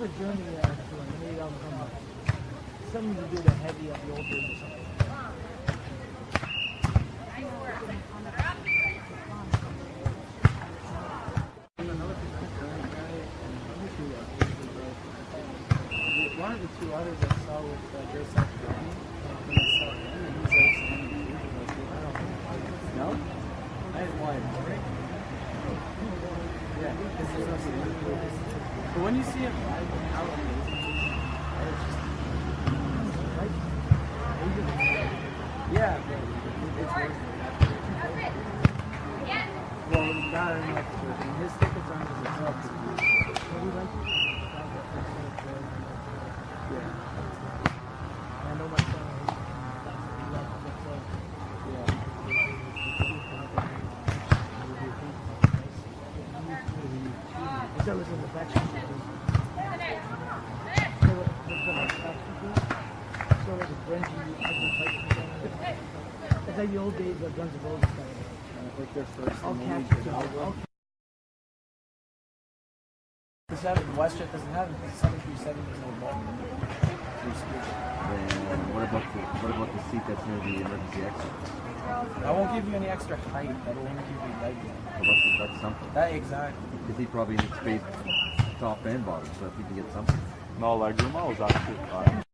a journey to maybe I'll become something to do the heavy of the old days or something. One of the two others I saw with Joe Satriani, no? I didn't want it, right? Yeah, this is also but when you see it live out on the yeah, it's worth it. Well, not enough to his tickets aren't as expensive. What do you like? Yeah. I know my son. That was in the back. It's like the old days of Guns N' Roses style. I think they're first. All cats. WestJet doesn't have it because 737 is no more. Then what about the seat that's near the emergency exit? That won't give you any extra height. That'll only give you leg room. Well, that's something. That exactly. Because he probably needs space top and bottom, so if he can get something. No leg room, I was actually fine.